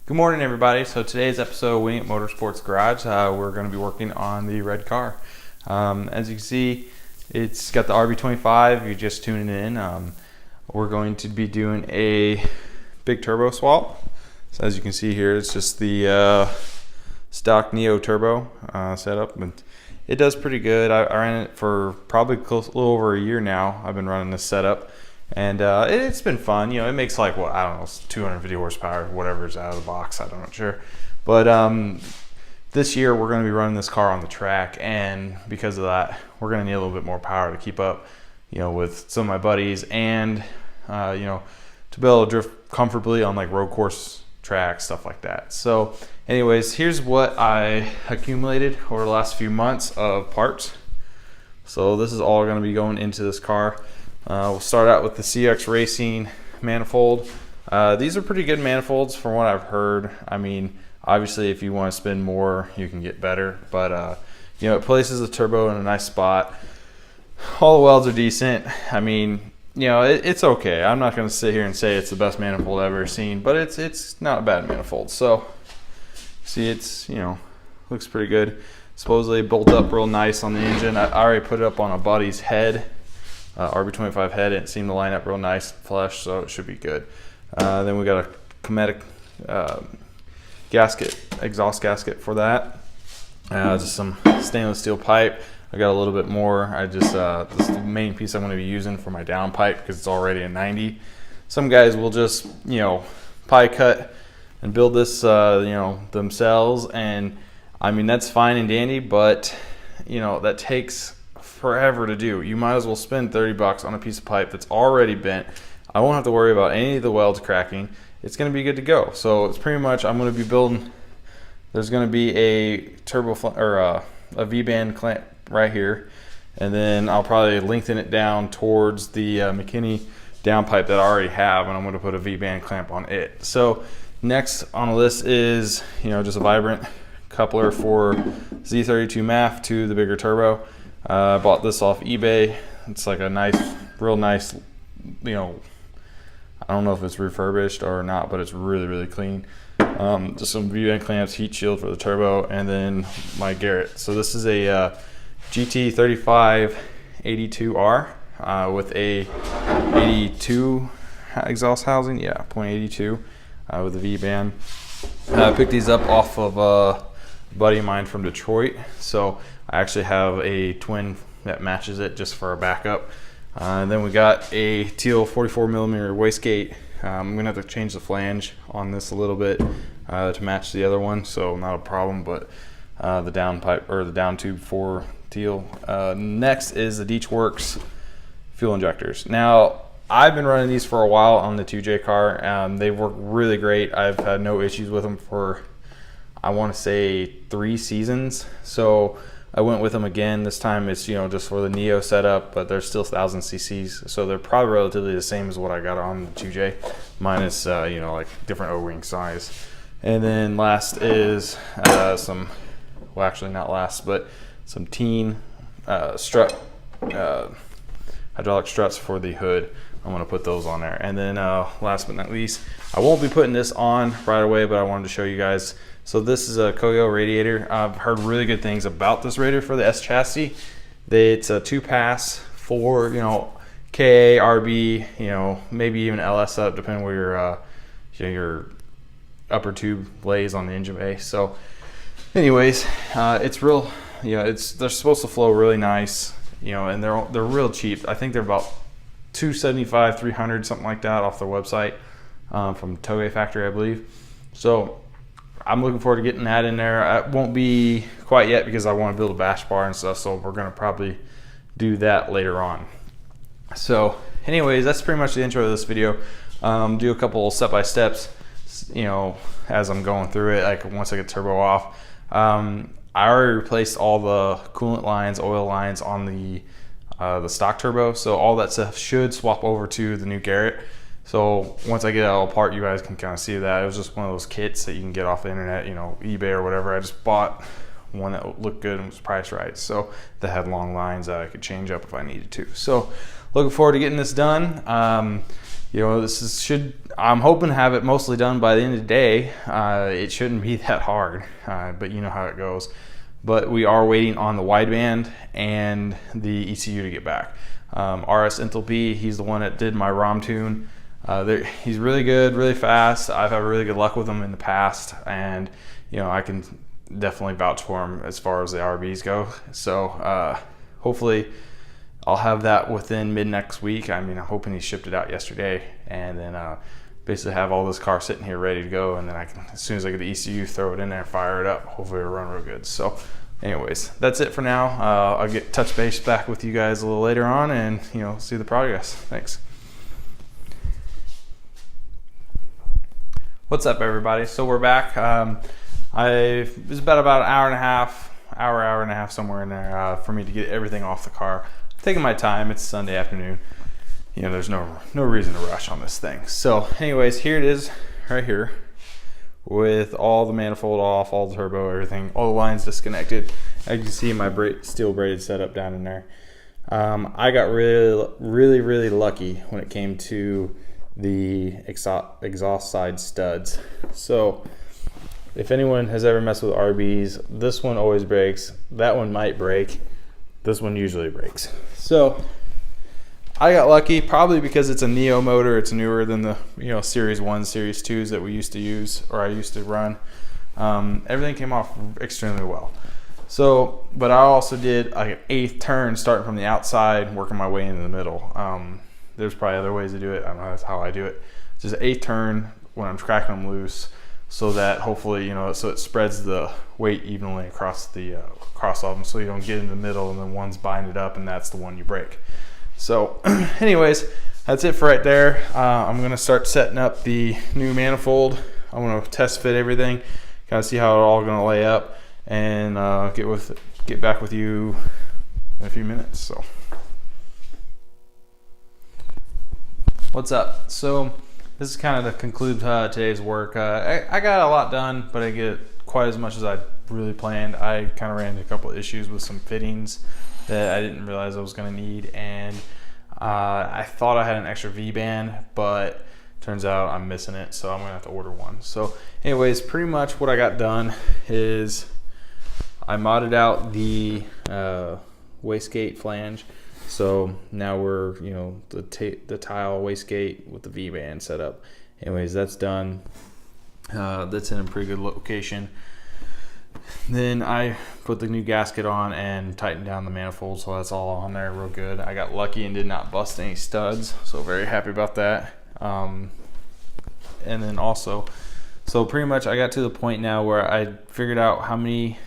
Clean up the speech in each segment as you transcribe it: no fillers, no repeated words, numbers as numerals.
Good morning, everybody. So today's episode of Winning at Motorsports Garage, we're going to be working on the red car. As you can see, it's got the RB25. You're just tuning in. We're going to be doing a big turbo swap. So as you can see here, it's just the stock Neo turbo setup, and it does pretty good. I ran it for probably a little over a year now. I've been running this setup. And it's been fun. You know, it makes like, what, I don't know, 250 horsepower, whatever's out of the box. I'm not sure. But this year we're going to be running this car on the track, and because of that, we're going to need a little bit more power to keep up, you know, with some of my buddies, and you know, to be able to drift comfortably on like road course tracks, stuff like that. So anyways, here's what I accumulated over the last few months of parts. So this is all going to be going into this car. We'll start out with the CX Racing manifold. These are pretty good manifolds from what I've heard. I mean, obviously if you want to spend more, you can get better, but you know, it places the turbo in a nice spot. All the welds are decent. I mean, you know, it's okay. I'm not going to sit here and say it's the best manifold I've ever seen, but it's not a bad manifold. So see, it's, you know, looks pretty good. Supposedly bolt up real nice on the engine. I already put it up on a buddy's head. RB25 head, it seemed to line up real nice, flush, so it should be good. Then we got a Cometic gasket, exhaust gasket for that. Just some stainless steel pipe. I got a little bit more. This is the main piece I'm going to be using for my down pipe because it's already a 90. Some guys will just, you know, pie cut and build this, you know, themselves, and I mean, that's fine and dandy, but you know, that takes forever to do. You might as well spend 30 bucks on a piece of pipe that's already bent. I won't have to worry about any of the welds cracking. It's going to be good to go. So it's pretty much, I'm going to be building, there's going to be a turbo or a V-band clamp right here, and then I'll probably lengthen it down towards the McKinney downpipe that I already have, and I'm going to put a V-band clamp on it. So next on the list is, you know, just a vibrant coupler for Z32 MAF to the bigger turbo. I bought this off eBay. It's like a nice, real nice, you know, I don't know if it's refurbished or not, but it's really, really clean. Just some V-band clamps, heat shield for the turbo, and then my Garrett. So this is a GT35 82R with a 82 exhaust housing. Yeah, 0.82 with a V-band. I picked these up off of a buddy of mine from Detroit. So I actually have a twin that matches it just for a backup. And then we got a teal 44mm wastegate. I'm gonna have to change the flange on this a little bit to match the other one, so not a problem. But the down pipe or the down tube for teal. Next is the Deechworks fuel injectors. Now I've been running these for a while on the 2J car. They work really great. I've had no issues with them for, I want to say, 3 seasons. So I went with them again. This time it's, you know, just for the Neo setup, but they're still 1000 cc's, so they're probably relatively the same as what I got on the 2J, minus you know, like different O-ring size. And then last is some, well, actually not last, but some teen strut, hydraulic struts for the hood. I'm going to put those on there. And then last but not least, I won't be putting this on right away, but I wanted to show you guys. So this is a Koyo radiator. I've heard really good things about this radiator for the S chassis. It's a 2-pass for, you know, KA, RB, you know, maybe even LS up, depending where your you know, your upper tube lays on the engine bay. So anyways, it's real, you know, they're supposed to flow really nice, you know, and they're real cheap. I think they're about $275, $300, something like that off their website, from Toge Factory, I believe. So I'm looking forward to getting that in there. It won't be quite yet because I want to build a bash bar and stuff, so we're going to probably do that later on. So anyways, that's pretty much the intro of this video. Do a couple step-by-steps, you know, as I'm going through it, like once I get turbo off. I already replaced all the coolant lines, oil lines on the stock turbo, so all that stuff should swap over to the new Garrett. So once I get it all apart, you guys can kind of see that. It was just one of those kits that you can get off the internet, you know, eBay or whatever. I just bought one that looked good and was priced right. So that had long lines that I could change up if I needed to. So looking forward to getting this done. you know, I'm hoping to have it mostly done by the end of the day. It shouldn't be that hard, but you know how it goes. But we are waiting on the wideband and the ECU to get back. RS Enthalpy, he's the one that did my ROM tune. He's really good, really fast. I've had really good luck with him in the past, and you know, I can definitely vouch for him as far as the RBs go. So hopefully I'll have that within mid next week. I mean, I'm hoping he shipped it out yesterday, and then basically have all this car sitting here ready to go, and then I can, as soon as I get the ECU, throw it in there, fire it up. Hopefully it'll run real good. So anyways, that's it for now. I'll get touch base back with you guys a little later on, and you know, see the progress. Thanks. What's up, everybody? So we're back. It was about an hour and a half, somewhere in there, for me to get everything off the car. I'm taking my time. It's Sunday afternoon. You know, there's no reason to rush on this thing. So anyways, here it is right here with all the manifold off, all the turbo, everything, all the lines disconnected. As you can see, my steel braided setup down in there. I got really lucky when it came to the exhaust side studs. So if anyone has ever messed with RBs, this one always breaks. That one might break. This one usually breaks. So I got lucky, probably because it's a Neo motor. It's newer than the, you know, Series 1, Series 2s that we used to use, or I used to run. Everything came off extremely well. So, but I also did like an 1/8 turn starting from the outside, working my way into the middle. There's probably other ways to do it. I don't know, that's how I do it. Just an 1/8 turn when I'm cracking them loose, so that hopefully, you know, so it spreads the weight evenly across all of them, so you don't get in the middle and then one's binded up and that's the one you break. So anyways, that's it for right there. I'm gonna start setting up the new manifold. I'm gonna test fit everything, kind of see how it all gonna lay up, and get back with you in a few minutes. So what's up? So this is kind of to conclude today's work. I got a lot done, but I get quite as much as I really planned. I kind of ran into a couple of issues with some fittings that I didn't realize I was going to need, and I thought I had an extra V-band, but turns out I'm missing it, so I'm going to have to order one. So anyways, pretty much what I got done is I modded out the wastegate flange. So now we're, you know, the tile wastegate with the V-band set up. Anyways, that's done. That's in a pretty good location. Then I put the new gasket on and tightened down the manifold, so that's all on there real good. I got lucky and did not bust any studs, so very happy about that. And then also, so pretty much I got to the point now where I figured out how many,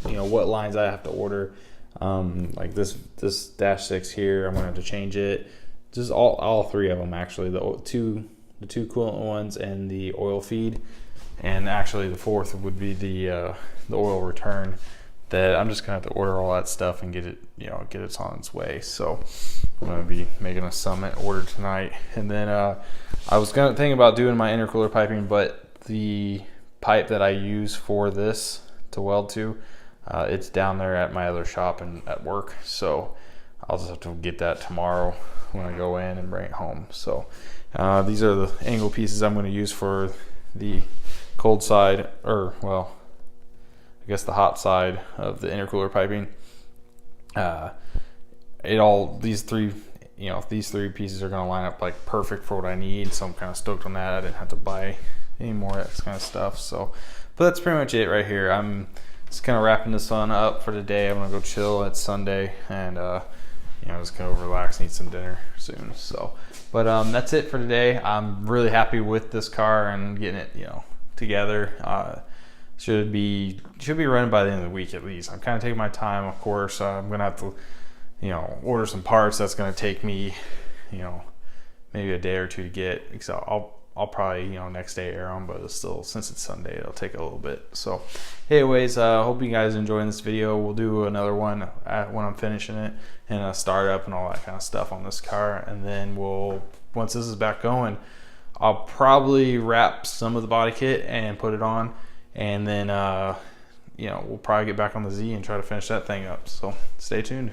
you know, what lines I have to order. Like this dash 6 here, I'm gonna have to change it. Just all three of them actually, the two coolant ones and the oil feed, and actually the fourth would be the oil return. That I'm just gonna have to order all that stuff and get it on its way. So I'm gonna be making a Summit order tonight, and then I was gonna think about doing my intercooler piping, but the pipe that I use for this to weld to, it's down there at my other shop and at work, so I'll just have to get that tomorrow when I go in and bring it home. So these are the angle pieces I'm going to use for the cold side, or well, I guess the hot side of the intercooler piping. These three pieces are going to line up like perfect for what I need, so I'm kind of stoked on that. I didn't have to buy any more of that kind of stuff. So, but that's pretty much it right here. I'm just kind of wrapping this one up for today. I'm gonna go chill. It's Sunday, and just gonna relax and eat some dinner soon. So, but that's it for today. I'm really happy with this car and getting it, together. Should be running by the end of the week at least. I'm kind of taking my time, of course. I'm gonna have to, order some parts. That's gonna take me, maybe a day or two to get. Because I'll probably, next day air them, but it's still, since it's Sunday, it'll take a little bit. So anyways, hope you guys enjoying this video. We'll do another one when I'm finishing it, and a startup and all that kind of stuff on this car. And then once this is back going, I'll probably wrap some of the body kit and put it on, and then we'll probably get back on the Z and try to finish that thing up. So stay tuned.